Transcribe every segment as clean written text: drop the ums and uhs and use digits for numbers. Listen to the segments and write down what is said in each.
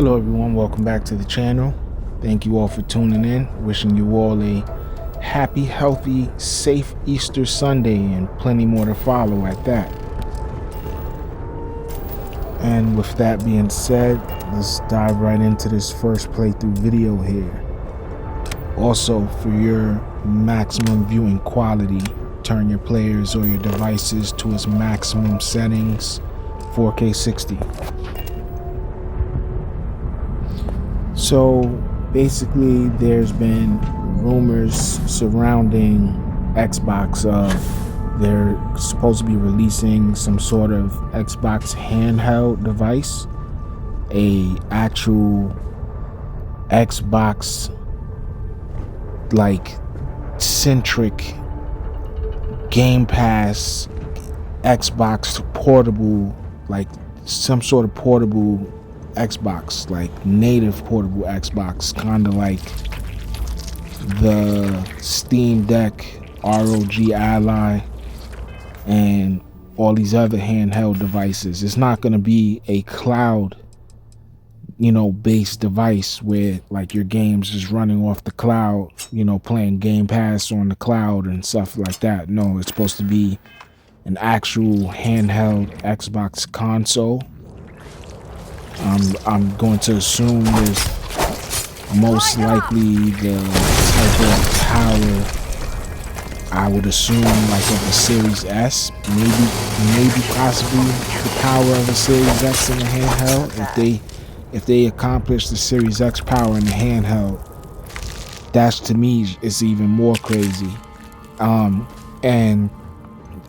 Hello everyone, welcome back to the channel. Thank you all for tuning in. Wishing you all a happy, healthy, safe Easter Sunday and plenty more to follow at that. And with that being said, let's dive right into this first playthrough video here. Also, for your maximum viewing quality, turn your players or your devices to its maximum settings, 4K 60. So basically there's been rumors surrounding Xbox of they're supposed to be releasing some sort of Xbox handheld device, a actual Xbox like centric Game Pass Xbox portable, like some sort of portable Xbox, like native portable Xbox, kind of like the Steam Deck, ROG Ally, and all these other handheld devices. It's not going to be a cloud, based device where like your games is running off the cloud, playing Game Pass on the cloud and stuff like that. No, it's supposed to be an actual handheld Xbox console. I'm going to assume there's most likely the type of power I would assume like of a Series S, maybe possibly the power of a Series X in the handheld. If they accomplish the Series X power in the handheld, that's to me is even more crazy. And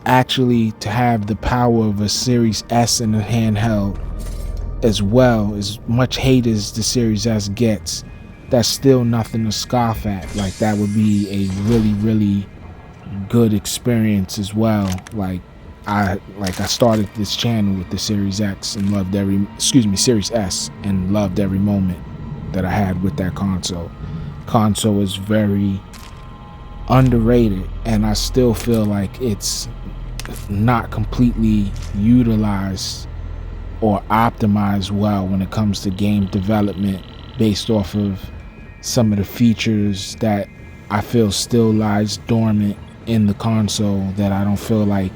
actually to have the power of a Series S in the handheld as well, as much hate as the Series S gets, that's still nothing to scoff at. Like that would be a really good experience as well. I started this channel with the Series X and loved Series S and loved every moment that I had with that console. Console is very underrated, and I still feel like it's not completely utilized or optimized well when it comes to game development, based off of some of the features that I feel still lies dormant in the console that I don't feel like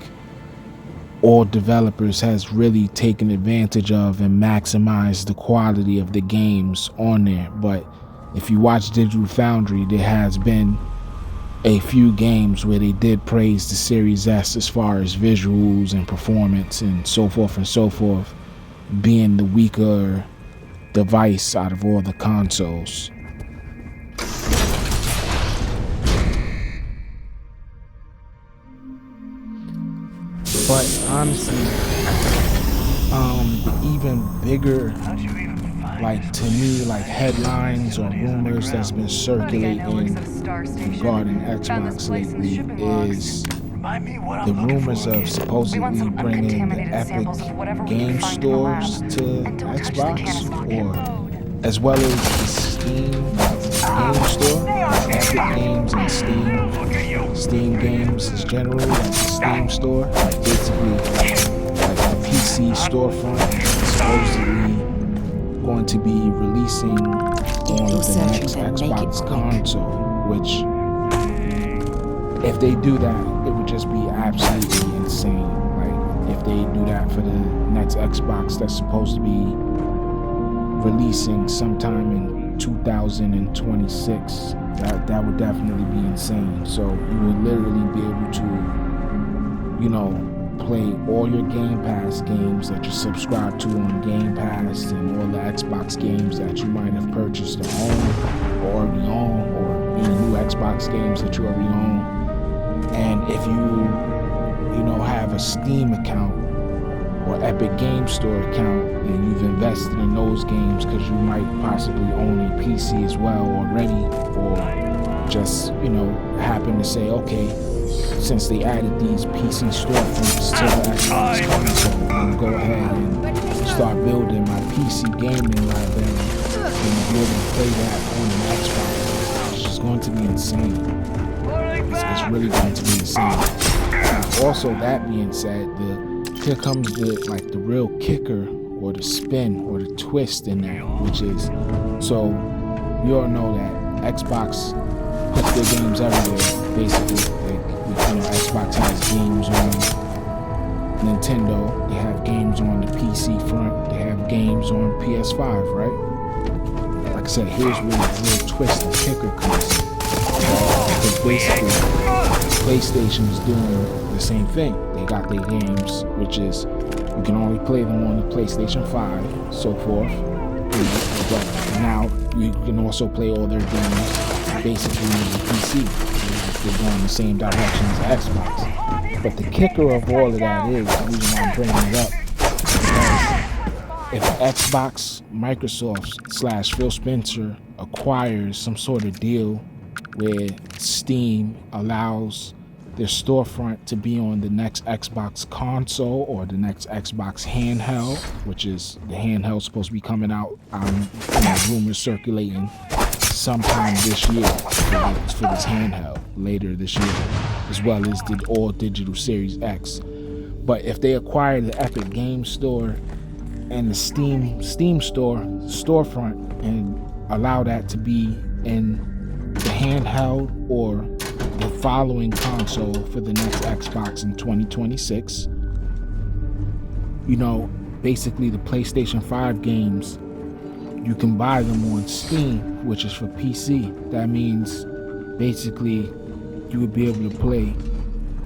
all developers has really taken advantage of and maximized the quality of the games on there. But if you watch Digital Foundry, there has been a few games where they did praise the Series S as far as visuals and performance and so forth, being the weaker device out of all the consoles. But honestly, the even bigger, like to me, like headlines or rumors that's been circulating regarding Xbox lately is the rumors of supposedly bringing the Epic game stores to Xbox, or as well as the Steam game store, like Epic Games and Steam games is generally like the Steam store, like basically like a PC storefront, supposedly going to be releasing on the next Xbox console, which if they do that, it would just be absolutely insane. Like if they do that for the next Xbox that's supposed to be releasing sometime in 2026, that would definitely be insane. So you would literally be able to, play all your Game Pass games that you subscribe to on Game Pass, and all the Xbox games that you might have purchased to own or already own, or any new Xbox games that you already own. And if you have a Steam account or Epic Game Store account, and you've invested in those games because you might possibly own a PC as well already, or just happen to say, okay, since they added these PC storefronts to the Xbox console, I'm gonna go ahead and start building my PC gaming library and be able to play that on an Xbox. It's just going to be insane. It's really going to be insane. Also, that being said, here comes the real kicker or the spin or the twist in that, which is, so we all know that Xbox puts their games everywhere, basically. Xbox has games on Nintendo, they have games on the PC front, they have games on PS5, right? Like I said, here's where the real twist and kicker comes in. Because basically, PlayStation is doing the same thing. They got their games, which is, you can only play them on the PlayStation 5, so forth. But now, you can also play all their games basically on the PC. They're going the same direction as Xbox. But the kicker of all of that is, the reason why I'm bringing it up, because if Xbox, Microsoft / Phil Spencer acquires some sort of deal where Steam allows their storefront to be on the next Xbox console or the next Xbox handheld, which is the handheld supposed to be coming out, rumors circulating sometime this year for this handheld, later this year, as well as the all digital Series X. But if they acquire the Epic Game Store and the Steam Store storefront and allow that to be in the handheld or the following console for the next Xbox in 2026, basically the PlayStation 5 games, you can buy them on Steam, which is for PC. That means basically you would be able to play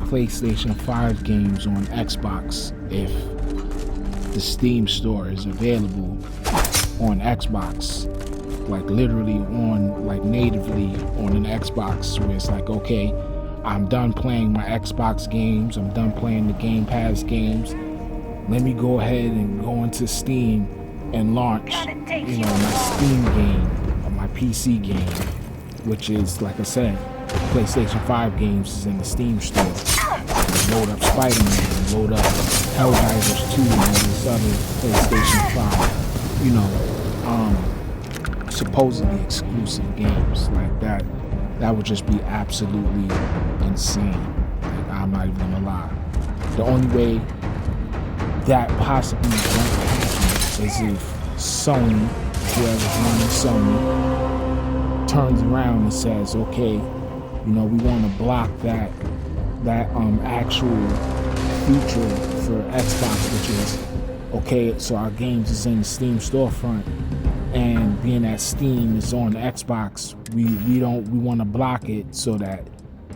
PlayStation 5 games on Xbox if the Steam store is available on Xbox, like literally on, like natively on an Xbox, where it's like, okay, I'm done playing my Xbox games, I'm done playing the Game Pass games, let me go ahead and go into Steam and launch, my Steam game or my PC game, which is, like I said, PlayStation 5 games is in the Steam store. Load up Spider-Man, load up Helldivers 2 and all this other PlayStation 5, supposedly exclusive games like that. That would just be absolutely insane. Like, I'm not even gonna lie. The only way that possibly won't happen is if Sony, whoever's running Sony, turns around and says, okay, we want to block that actual feature for Xbox, which is, okay, so our games is in the Steam storefront, and being that Steam is on Xbox, we want to block it so that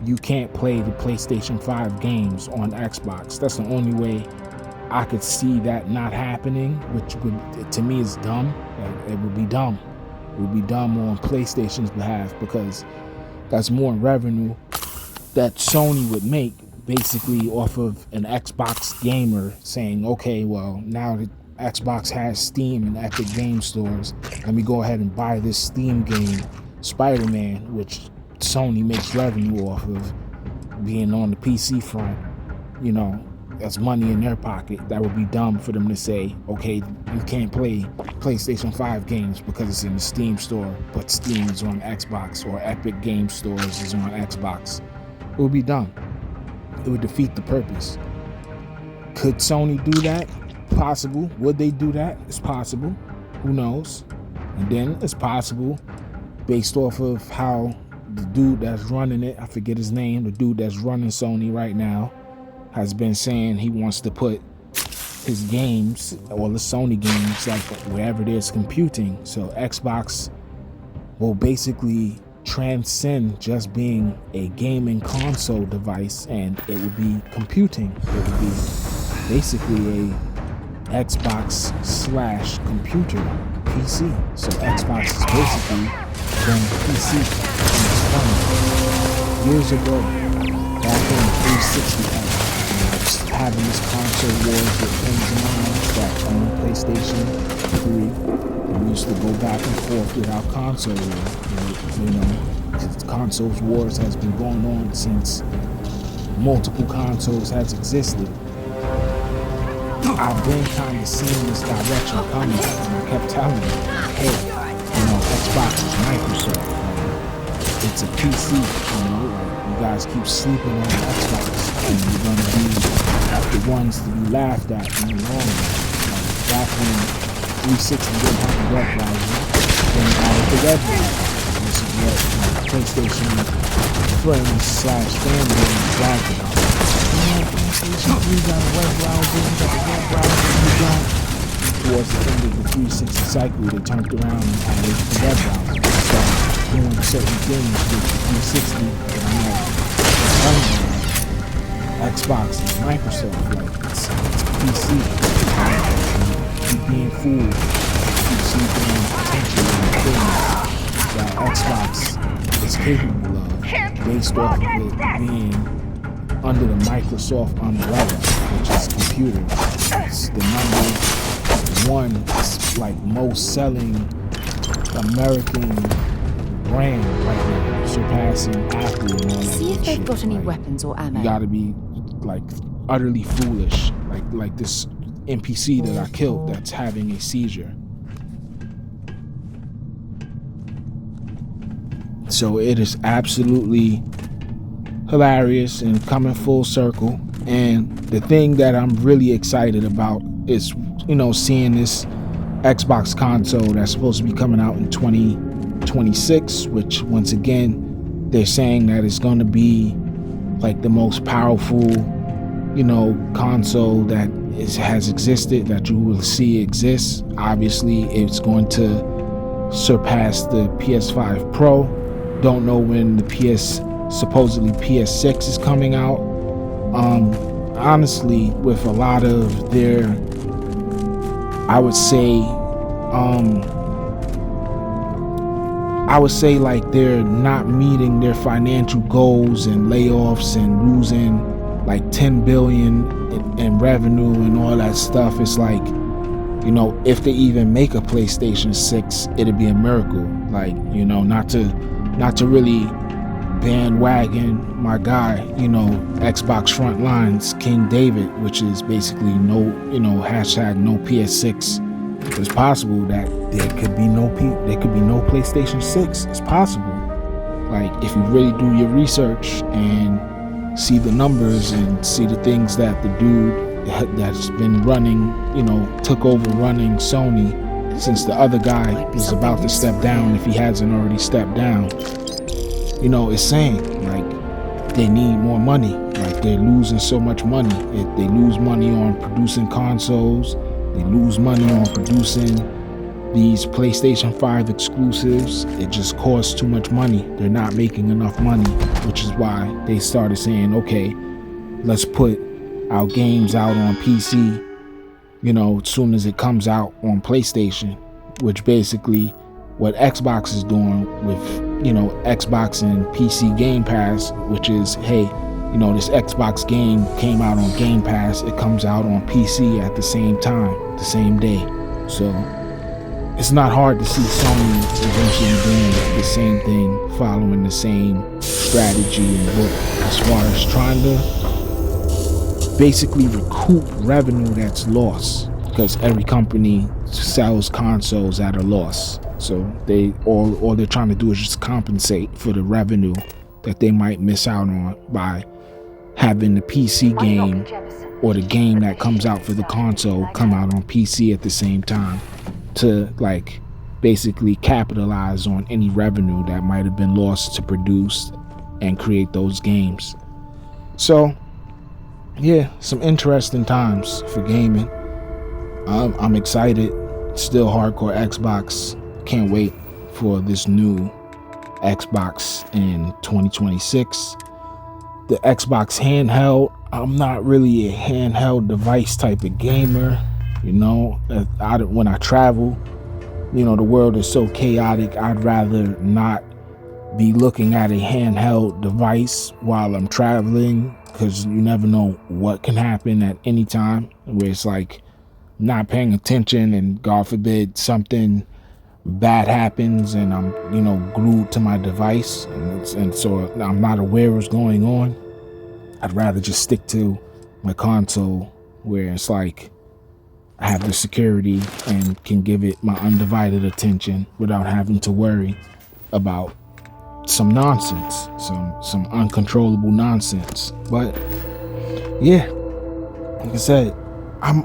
you can't play the PlayStation 5 games on Xbox. That's the only way I could see that not happening, which would, to me, is dumb. Like, it would be dumb. It would be dumb on PlayStation's behalf, because that's more revenue that Sony would make basically off of an Xbox gamer saying, okay, well, now that Xbox has Steam and Epic Game Stores, let me go ahead and buy this Steam game, Spider-Man, which Sony makes revenue off of being on the PC front. That's money in their pocket. That would be dumb for them to say, okay, you can't play PlayStation 5 games because it's in the Steam store, but Steam is on Xbox, or Epic Game Stores is on Xbox. It would be dumb. It would defeat the purpose. Could Sony do that? Possible. Would they do that? It's possible. Who knows? And then it's possible, based off of how the dude that's running it, I forget his name, the dude that's running Sony right now, has been saying he wants to put his games, or the Sony games, like wherever there's computing. So Xbox will basically transcend just being a gaming console device, and it would be computing. It would be basically a Xbox / computer PC. So Xbox is basically going PC. And it's funny. Years ago, back when 360 had having this console wars with friends of mine that own PlayStation 3. We used to go back and forth with our console war. Because consoles wars has been going on since multiple consoles has existed. I've been kind of seeing this direction coming, and I kept telling them, hey, Xbox is Microsoft. It's a PC, you guys keep sleeping on Xbox, and you're going to be the ones to be laughed at in the long run. back when 360 didn't have a web browser, then added the web browser. This is what PlayStation friends slash fanboys bragged about. PlayStation 3 got a web browser, you got a web browser, you don't. Towards the end of the 360 cycle, they turned around and added the web browser. They started doing certain things with the 360 that I'm not telling you. Xbox and Microsoft, like it's PC. Keep being fooled. Keep seeing potential things that Xbox is capable of, based off of it being under the Microsoft umbrella, which is computers. It's the #1, like most selling American brand right now, surpassing Apple and all that. See if they've got any weapons or ammo. You gotta be like utterly foolish, like this NPC that I killed that's having a seizure. So it is absolutely hilarious and coming full circle. And the thing that I'm really excited about is, seeing this Xbox console that's supposed to be coming out in 2026, which once again, they're saying that it's going to be like the most powerful, console that has existed, that you will see exists. Obviously, it's going to surpass the PS5 Pro. Don't know when the supposedly PS6 is coming out. Honestly, with a lot of their, I would say like they're not meeting their financial goals and layoffs and losing like 10 billion in revenue and all that stuff. It's like, if they even make a PlayStation 6, it'd be a miracle. Like, not to really bandwagon my guy, Xbox Frontlines, King David, which is basically no PS6. It's possible that there could be no PlayStation 6. It's possible. Like, if you really do your research and see the numbers and see the things that the dude that's been running, took over running Sony since the other guy was about to step down, if he hasn't already stepped down, it's saying like they need more money. Like, they're losing so much money. They lose money on producing consoles. They lose money on producing these PlayStation 5 exclusives. It just costs too much money. They're not making enough money, which is why they started saying, okay, let's put our games out on PC, as soon as it comes out on PlayStation, which basically what Xbox is doing with, Xbox and PC Game Pass, which is, hey, this Xbox game came out on Game Pass. It comes out on PC at the same time, the same day. So it's not hard to see Sony eventually doing the same thing, following the same strategy and book, as far as trying to basically recoup revenue that's lost, because every company sells consoles at a loss. So all they're trying to do is just compensate for the revenue that they might miss out on by having the PC game or the game that comes out for the console come out on PC at the same time, to like basically capitalize on any revenue that might have been lost to produce and create those games. So yeah, some interesting times for gaming. I'm excited. Still hardcore Xbox. Can't wait for this new Xbox in 2026. The Xbox handheld, I'm not really a handheld device type of gamer. When I travel, the world is so chaotic. I'd rather not be looking at a handheld device while I'm traveling, because you never know what can happen at any time, where it's like not paying attention and God forbid something bad happens and I'm glued to my device, and so I'm not aware what's going on. I'd rather just stick to my console, where it's like I have the security and can give it my undivided attention without having to worry about some nonsense, some uncontrollable nonsense. But yeah, like I said,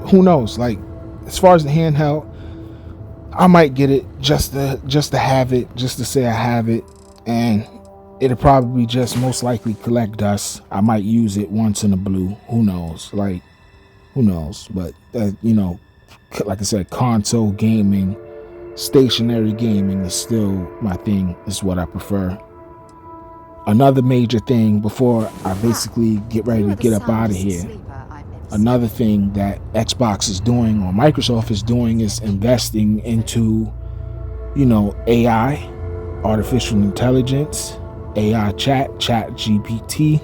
who knows, like as far as the handheld, I might get it just to have it, just to say I have it, and it'll probably just most likely collect dust. I might use it once in a blue. Who knows? Like, who knows? But like I said, console gaming, stationary gaming is still my thing. Is what I prefer. Another major thing before I basically get ready to get up out of here. Another thing that Xbox is doing or Microsoft is doing is investing into, AI, artificial intelligence, AI chat GPT,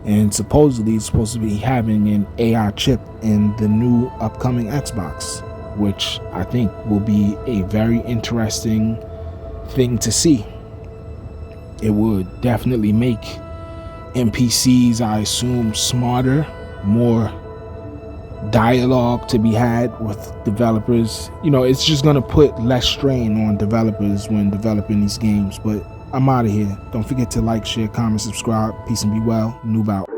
and supposedly it's supposed to be having an AI chip in the new upcoming Xbox, which I think will be a very interesting thing to see. It would definitely make NPCs, I assume, smarter, more dialogue to be had with developers. It's just going to put less strain on developers when developing these games. But I'm out of here. Don't forget to like, share, comment, subscribe. Peace and be well. Noob out.